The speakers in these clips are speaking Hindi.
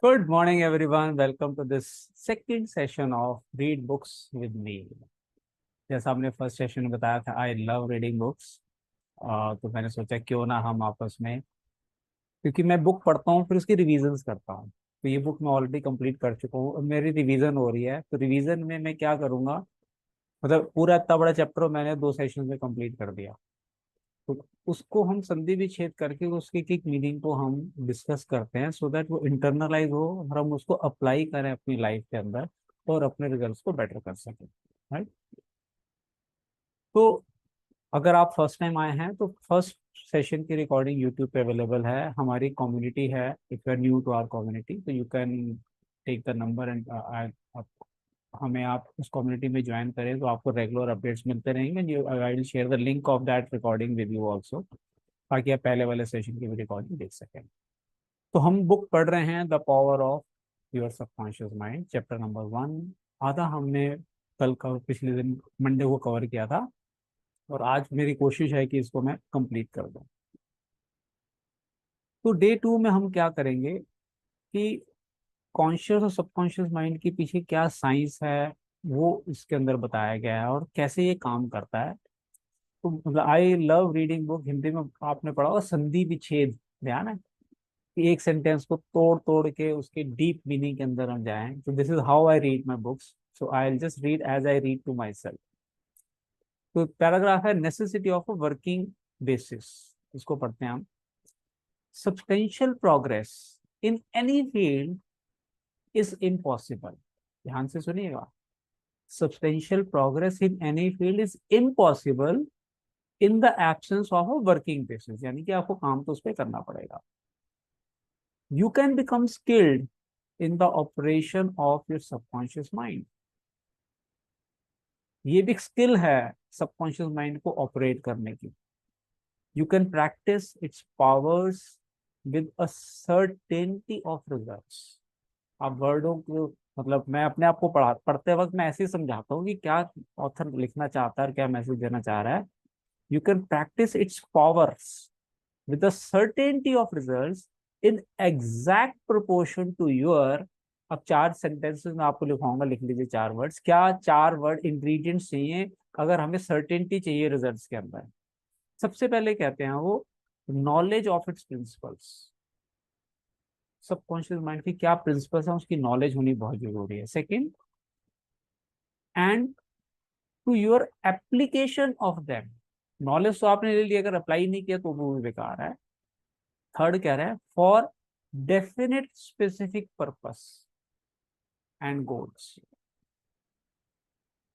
Good morning, everyone. Welcome to this second session of Read Books with Me. जैसा आपने फर्स्ट सेशन में बताया था, आई लव रीडिंग बुक्स। तो मैंने सोचा क्यों ना हम आपस में, क्योंकि मैं बुक पढ़ता हूँ फिर उसकी रिवीजन्स करता हूँ। तो ये बुक मैं ऑलरेडी कंप्लीट कर चुका हूँ और मेरी रिवीजन हो रही है। तो रिवीजन में मैं क्या करूँगा, मतलब पूरा इतना बड़ा चैप्टर मैंने 2 सेशन में कंप्लीट कर दिया। तो उसको हम संधि विच्छेद करके उसके एक एक मीनिंग को हम डिस्कस करते हैं, सो दैट वो इंटरनलाइज हो और हम उसको अप्लाई करें अपनी लाइफ के अंदर और अपने रिजल्ट्स को बेटर कर सकें। राइट। तो अगर आप फर्स्ट टाइम आए हैं तो फर्स्ट सेशन की रिकॉर्डिंग यूट्यूब पे अवेलेबल है। हमारी कम्युनिटी है, if you are new to our community तो you can take the number and हमें आप उस कम्युनिटी में ज्वाइन करें तो आपको रेगुलर अपडेट्स मिलते रहेंगे। I will share the link of that recording with you also, ताकि आप पहले वाले सेशन की भी रिकॉर्डिंग देख सकें। तो हम बुक पढ़ रहे हैं the power of your subconscious mind, chapter number 1। आधा हमने कल का पिछले दिन मंडे को कवर किया था और आज मेरी कोशिश है कि इसको मैं कंप्लीट कर दूं। तो डे 2 में हम क्या करेंगे कि कॉन्शियस और सबकॉन्शियस माइंड के पीछे क्या साइंस है वो इसके अंदर बताया गया है और कैसे ये काम करता है। तो मतलब I love reading book, Hindi में आपने पढ़ा होगा संधि विच्छेद, ध्यान है कि एक सेंटेंस को तोड़ तोड़ के उसके डीप मीनिंग के अंदर हम जाएं। तो this is how I read my books, so I will just read as I read to myself. तो पैराग्राफ है necessity of a working basis, इसको पढ़ते हैं हम। Substantial progress in any field is impossible. ध्यान से सुनिएगा, substantial progress in any field is impossible in the absence of a working basis, यानी कि आपको काम तो उस पर करना पड़ेगा। You can become skilled in the operation of your subconscious mind. ये भी स्किल है सबकॉन्शियस माइंड को ऑपरेट करने की। You can practice its powers with a certainty of results. आप वर्डों को, मतलब मैं अपने आप को पढ़ते वक्त मैं ऐसे ही समझाता हूँ कि क्या ऑथर लिखना चाहता है और क्या मैसेज देना चाह रहा है। You can practice its powers with a certainty of results in exact proportion to your। अब 4 सेंटेंसेस में आपको लिखवाऊंगा, लिख लीजिए 4 वर्ड्स। क्या 4 वर्ड इंग्रेडिएंट्स चाहिए अगर हमें सर्टेनिटी चाहिए रिजल्ट्स के अंदर? सबसे पहले कहते हैं वो knowledge of its principles. Subconscious mind की क्या प्रिंसिपल्स है उसकी नॉलेज होनी बहुत जरूरी है। Second, and to your application of them. Knowledge तो आपने ले लिया, अगर अप्लाई नहीं किया तो वो भी बेकार है। थर्ड कह रहे हैं for definite specific purpose and goals.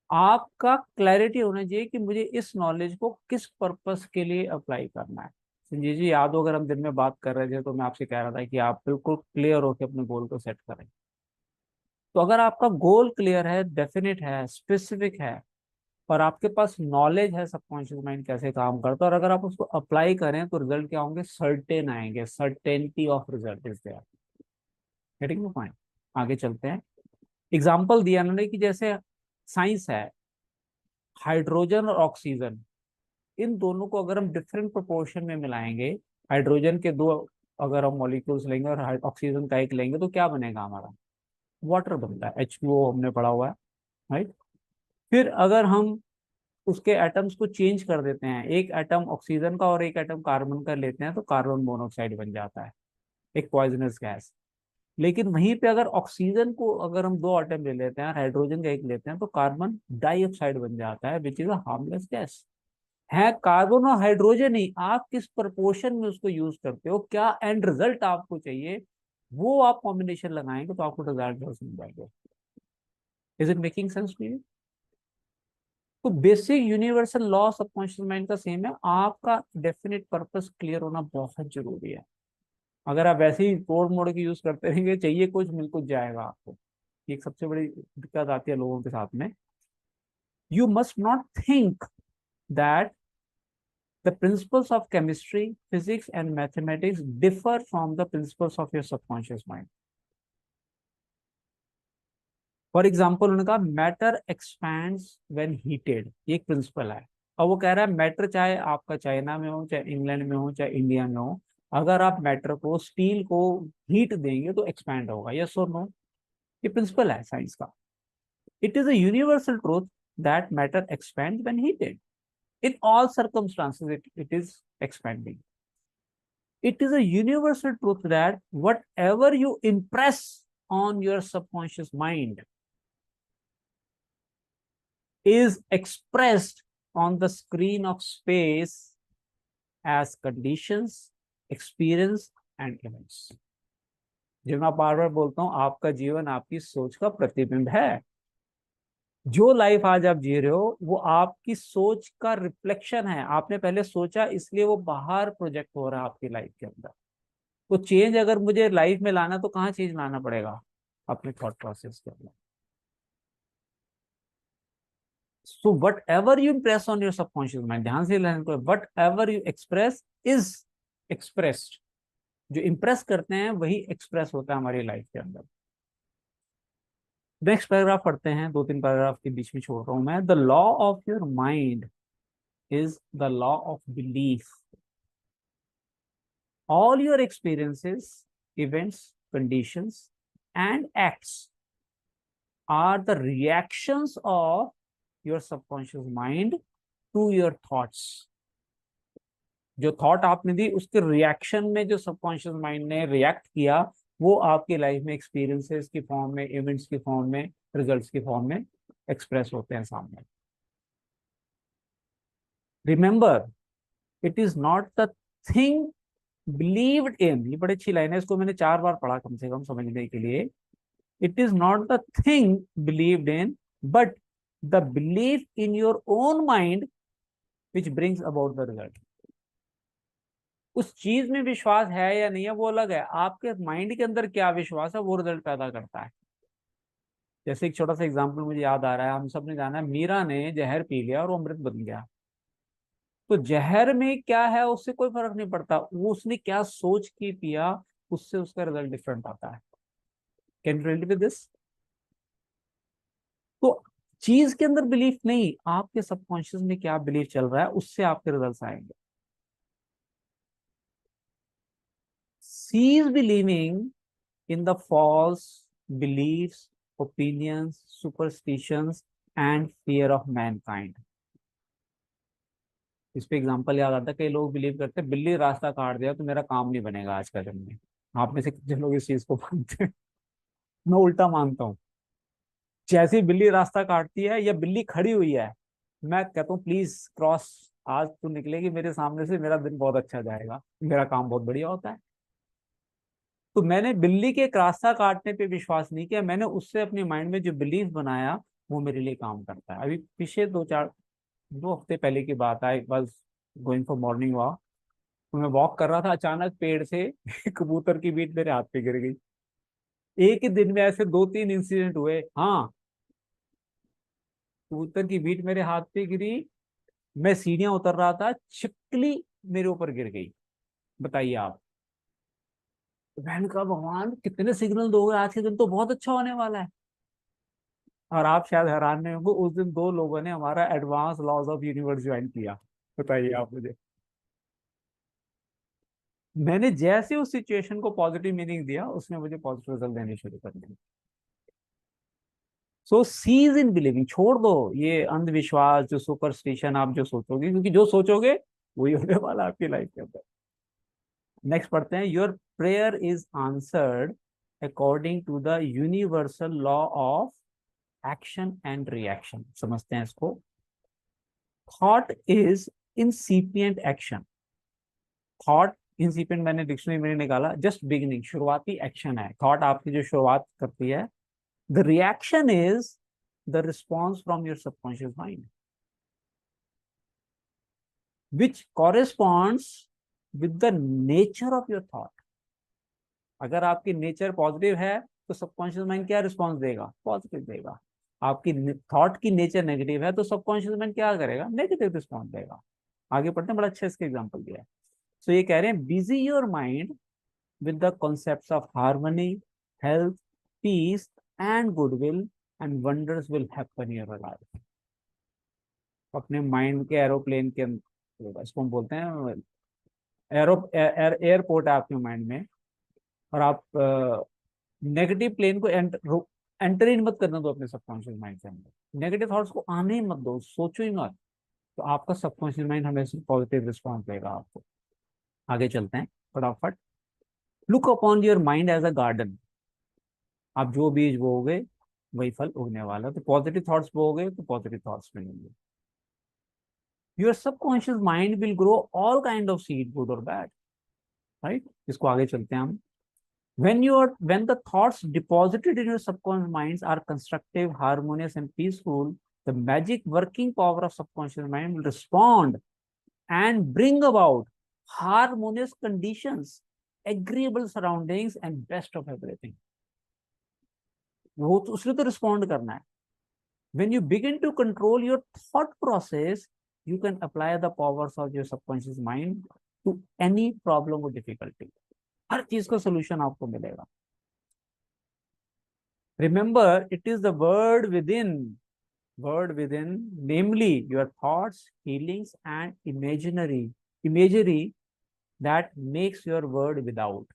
आपका क्लैरिटी होना चाहिए कि मुझे इस नॉलेज को किस पर्पस के लिए अप्लाई करना है। संजय जी, याद हो अगर हम दिन में बात कर रहे थे तो मैं आपसे कह रहा था कि आप बिल्कुल क्लियर होकर अपने गोल को सेट करें। तो अगर आपका गोल क्लियर है, डेफिनेट है, स्पेसिफिक है और आपके पास नॉलेज है सबकॉन्शियस माइंड कैसे काम करता है और अगर आप उसको अप्लाई करें तो रिजल्ट क्या होंगे? सर्टेन आएंगे। Certainty of result is there. Getting the point? आगे चलते हैं। एग्जाम्पल दिया उन्होंने कि जैसे साइंस है, हाइड्रोजन और ऑक्सीजन, इन दोनों को अगर हम डिफरेंट प्रोपोर्शन में मिलाएंगे, हाइड्रोजन के 2 अगर हम मॉलिक्यूल्स लेंगे और ऑक्सीजन का 1 लेंगे तो क्या बनेगा? हमारा वाटर बनता है, H2O हमने पढ़ा हुआ है। राइट। फिर अगर हम उसके एटम्स को चेंज कर देते हैं, एक एटम ऑक्सीजन का और एक एटम कार्बन का लेते हैं तो कार्बन मोनोऑक्साइड बन जाता है, एक पॉइजनस गैस। लेकिन वहीं पे अगर ऑक्सीजन को अगर हम 2 एटम ले लेते हैं, हाइड्रोजन का 1 लेते हैं तो कार्बन डाइऑक्साइड बन जाता है, which is a harmless gas. है कार्बन और हाइड्रोजन ही, आप किस प्रपोर्शन में उसको यूज करते हो, क्या एंड रिजल्ट आपको चाहिए, वो आप कॉम्बिनेशन लगाएंगे तो आपको रिजल्ट मिल जाएंगे। Is it making sense to you? तो basic universal law subconscious mind का सेम है। आपका डेफिनेट पर्पस क्लियर होना बहुत जरूरी है। अगर आप वैसे ही तोड़ मोड़ के यूज करते रहेंगे, चाहिए कुछ मिल कुछ जाएगा आपको। ये एक सबसे बड़ी दिक्कत आती है लोगों के साथ में। You must not think that the principles of chemistry, physics and mathematics differ from the principles of your subconscious mind. For example उन्होंने कहा मैटर एक्सपैंड्स व्हेन हीटेड, ये एक प्रिंसिपल है। और वो कह रहा है मैटर चाहे आपका चाइना में हो, चाहे इंग्लैंड में हो, चाहे इंडिया में हो, अगर आप मैटर को, स्टील को हीट देंगे तो एक्सपैंड होगा, यस और नो? ये प्रिंसिपल है साइंस का। It is a universal truth that matter expand when heated, in all circumstances it is expanding. It is a universal truth that whatever you impress on your subconscious mind is expressed on the screen of space as conditions, experience and events. जो मैं बार बार बोलता हूं, आपका जीवन आपकी सोच का प्रतिबिंब है। जो लाइफ आज आप जी रहे हो वो आपकी सोच का रिफ्लेक्शन है। आपने पहले सोचा, इसलिए वो बाहर प्रोजेक्ट हो रहा है आपकी लाइफ के अंदर। तो चेंज अगर मुझे लाइफ में लाना तो कहाँ चेंज लाना पड़ेगा? अपने थॉट प्रोसेस के अंदर। So what ever you impress on your subconscious mind, ध्यान से लेने को, what ever you express is expressed. जो इम्प्रेस करते हैं वही एक्सप्रेस होता है हमारी लाइफ के अंदर। नेक्स्ट पैराग्राफ पढ़ते हैं, दो तीन पैराग्राफ के बीच में छोड़ रहा हूं मैं। The law of your mind is the law of belief. All your experiences, events, conditions, and acts are the reactions of your subconscious mind to your thoughts. जो थॉट आपने दी उसके रिएक्शन में जो सबकॉन्शियस माइंड ने रिएक्ट किया, वो आपकी लाइफ में एक्सपीरियंसेस की फॉर्म में, इवेंट्स की फॉर्म में, रिजल्ट्स की फॉर्म में एक्सप्रेस होते हैं सामने। Remember, it is not the thing believed in, ये बड़ी अच्छी लाइन है, इसको मैंने 4 बार पढ़ा कम से कम समझने के लिए। It is not the thing believed in but the belief in your own mind which brings about the result. उस चीज में विश्वास है या नहीं है वो अलग है, आपके माइंड के अंदर क्या विश्वास है वो रिजल्ट पैदा करता है। जैसे एक छोटा सा एग्जाम्पल मुझे याद आ रहा है, हम सब ने जाना है, मीरा ने जहर पी लिया और वो अमृत बन गया। तो जहर में क्या है उससे कोई फर्क नहीं पड़ता, वो उसने क्या सोच के पिया उससे उसका रिजल्ट डिफरेंट आता है। Can you relate with this? तो चीज के अंदर बिलीफ नहीं, आपके सबकॉन्शियस में क्या बिलीफ चल रहा है उससे आपके रिजल्ट्स आएंगे। Cease believing in the false beliefs, opinions, superstitions and fear of mankind. इस पे एग्जांपल याद आता है, कई लोग बिलीव करते हैं बिल्ली रास्ता काट दिया तो मेरा काम नहीं बनेगा आज का दिन में। आप में से कितने लोग इस चीज को मानते हैं? मैं उल्टा मानता हूँ। जैसे ही बिल्ली रास्ता काटती है या बिल्ली खड़ी हुई है, मैं कहता हूँ प्लीज क्रॉस, आज तू निकलेगी मेरे सामने से, मेरा दिन बहुत अच्छा जाएगा, मेरा काम बहुत बढ़िया होता है। तो मैंने बिल्ली के एक रास्ता काटने पे विश्वास नहीं किया, मैंने उससे अपने माइंड में जो बिलीफ बनाया वो मेरे लिए काम करता है। अभी पिछले 2 हफ्ते पहले की बात है, बस गोइंग फॉर मॉर्निंग वॉक, तो मैं वॉक कर रहा था, अचानक पेड़ से कबूतर की बीट मेरे हाथ पे गिर गई। एक ही दिन में ऐसे 2-3 इंसिडेंट हुए। हाँ, कबूतर की बीट मेरे हाथ पे गिरी, मैं सीढ़ियां उतर रहा था, छिपकली मेरे ऊपर गिर गई। बताइए आप। बहन का भगवान कितने सिग्नल दोगे, आज के दिन तो बहुत अच्छा होने वाला है। और आप शायद हैरान नहीं होंगे, उस दिन 2 लोगों ने हमारा advance laws of universe join किया। बताइए आप मुझे। मैंने जैसे उस सिचुएशन को पॉजिटिव मीनिंग दिया, उसने मुझे पॉजिटिव रिजल्ट देने शुरू कर दिए। सो सीज इन बिलीविंग, छोड़ दो ये अंधविश्वास, जो सुपरस्टिशन आप जो सोचोगे, क्योंकि जो सोचोगे वही होने वाला आपकी लाइफ के अंदर। नेक्स्ट पढ़ते हैं, your prayer is answered according to the universal law of action and reaction. समझते हैं इसको। Thought is incipient action. Thought incipient मैंने डिक्शनरी में निकाला, जस्ट बिगिनिंग, शुरुआती एक्शन है। थॉट आपकी जो शुरुआत करती है। The reaction is the response from your subconscious mind which corresponds with the nature of your thought. अगर आपकी नेचर पॉजिटिव है तो सबकॉन्शियस माइंड क्या रिस्पॉन्स देगा? पॉजिटिव देगा। आपकी थॉट की नेचर नेगेटिव है तो सबकॉन्शियस माइंड क्या करेगा? नेगेटिव रिस्पॉन्स देगा। आगे पढ़ते हैं, बड़ा अच्छा इसका एग्जांपल दिया है। सो ये कह रहे हैं, busy your mind with the concepts of harmony, health, peace, and goodwill, and wonders will happen in your life. अपने माइंड के एरोप्लेन के अंदर, इसको हम बोलते हैं एयरपोर्ट है आपके माइंड में, और आप नेगेटिव प्लेन को एंटर ही मत करने दो अपने सबकॉन्शियस माइंड के अंदर, नेगेटिव थॉट्स को आने ही मत दो, सोचो ही मत, तो आपका सबकॉन्शियस माइंड हमेशा पॉजिटिव रिस्पॉन्स देगा आपको। आगे चलते हैं फटाफट। Look upon your mind as a garden. आप जो बीज बोओगे वही फल उगने वाला है, तो पॉजिटिव थॉट्स बोओगे तो पॉजिटिव थॉट्स मिलेंगे। Your subconscious mind will grow all kind of seed, good और बैड, राइट। इसको आगे चलते हैं हम। When the thoughts deposited in your subconscious minds are constructive, harmonious, and peaceful, the magic working power of subconscious mind will respond and bring about harmonious conditions, agreeable surroundings, and best of everything. वो तो उसने तो रिस्पॉन्ड करना है। When you begin to control your thought process, you can apply the powers of your subconscious mind to any problem or difficulty. हर चीज का सोल्यूशन आपको मिलेगा। Remember, it is the word within, namely your thoughts, feelings, and imagery that makes your word without.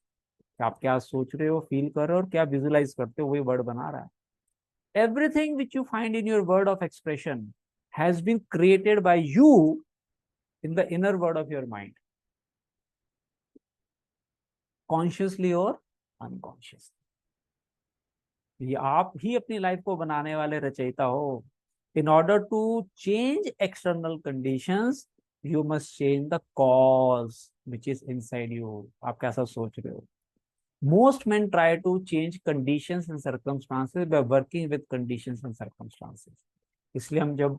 आप क्या सोच रहे हो, फील कर रहे हो और क्या विजुलाइज करते हो, वही वर्ड बना रहा है। Everything which you find in your word of expression has been created by you in the inner word of your mind, consciously or unconsciously। ये आप ही अपनी लाइफ को बनाने वाले रचयिता हो। In order to change external conditions, you must change the cause which is inside you. आप कैसा सोच रहे हो। Most men try to change conditions and circumstances by working with conditions and circumstances. इसलिए हम जब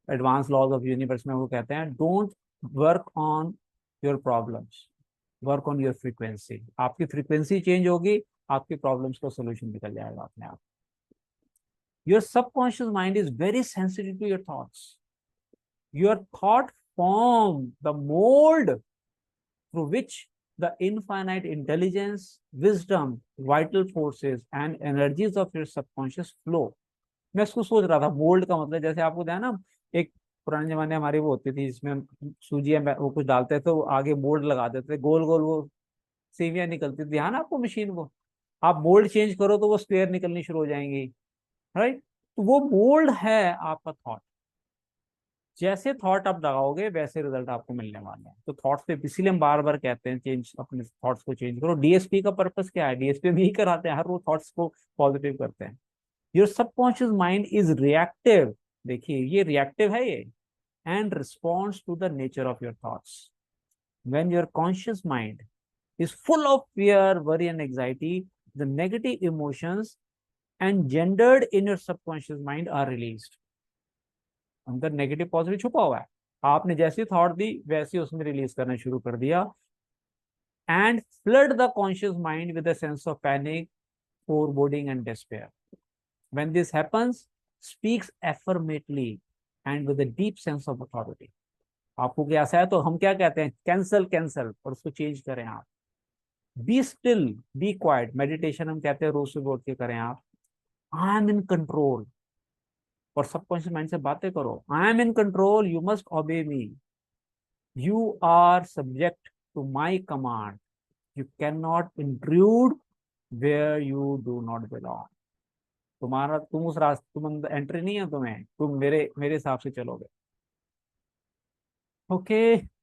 एडवांस लॉज ऑफ यूनिवर्स में वो कहते हैं, don't work on your problems, work on your frequency. आपकी फ्रीक्वेंसी चेंज होगी, आपकी प्रॉब्लम्स का सोल्यूशन निकल जाएगा अपने आप। Your subconscious mind is very sensitive to your thoughts. Your thought form the mold through which the infinite intelligence, wisdom, vital forces, and energies of your subconscious flow. मैं इसको सोच रहा था, मोल्ड का मतलब जैसे आपको ध्यान ना, एक पुराने जमाने हमारी वो होती थी जिसमें हम सूजी या वो कुछ डालते थे तो आगे मोल्ड लगा देते थे, गोल गोल वो सेवियां निकलती थी, ध्यान आपको मशीन को। आप मोल्ड चेंज करो तो वो स्क्वायर निकलनी शुरू हो जाएंगी, राइट। तो वो मोल्ड है आपका थॉट। जैसे थॉट आप लगाओगे वैसे रिजल्ट आपको मिलने वाले हैं। तो थॉट्स पे इसीलिए हम बार बार कहते हैं चेंज, अपने थॉट्स को चेंज करो। डीएसपी का पर्पस क्या है, डीएसपी में ही कराते हैं, हर वो थॉट्स को पॉजिटिव करते हैं। Your subconscious mind is reactive, देखिए ये रिएक्टिव है ये, and responds to the nature of your thoughts. When your conscious mind is full of fear, worry, and anxiety, the negative emotions engendered in your subconscious mind are released. अंदर नेगेटिव पॉजिटिव छुपा हुआ है, आपने जैसी थॉट दी वैसे उसमें रिलीज करना शुरू कर दिया। And flood the conscious mind with a sense of panic, foreboding, and despair. When this happens, speaks affirmatively and with a deep sense of authority. आपको क्या ऐसा है तो हम क्या कहते हैं, कैंसल कैंसल, और उसको चेंज करें आप। Be still, be quiet, meditation हम कहते हैं रोज सुबह उठ के करें आप। आई एम इन कंट्रोल, और सबकॉन्शियस माइंड से बातें करो, I am in control, you must obey me, you are subject to my command, you can not intrude where you do not belong. तुम्हारा, तुम उस रास्ते, तुम एंट्री नहीं है तुम्हें, तुम मेरे मेरे हिसाब से चलोगे। ओके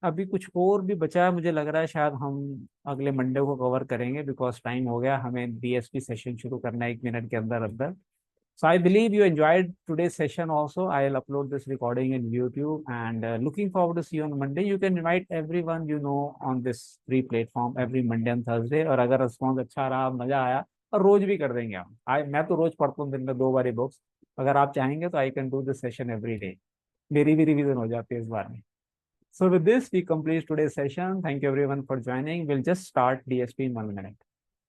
अभी कुछ और भी बचा है, मुझे लग रहा है शायद हम अगले मंडे को कवर करेंगे, बिकॉज टाइम हो गया, हमें डीएसपी सेशन शुरू करना है 1 मिनट के अंदर अंदर। So I believe you enjoyed today's session also. I'll upload this recording in YouTube, and looking forward to see you on Monday. You can invite everyone you know on this free platform every Monday and Thursday. और अगर रिस्पॉन्स अच्छा रहा, मजा आया, और रोज भी कर देंगे हम। मैं तो रोज पढ़ता हूँ दिन में 2 बार बुक्स। अगर आप चाहेंगे तो I can do this session every day, मेरी भी रिवीजन हो जाती है इस बार में। So with this, we complete today's session. Thank you everyone for joining. We'll just start DSP in 1 minute.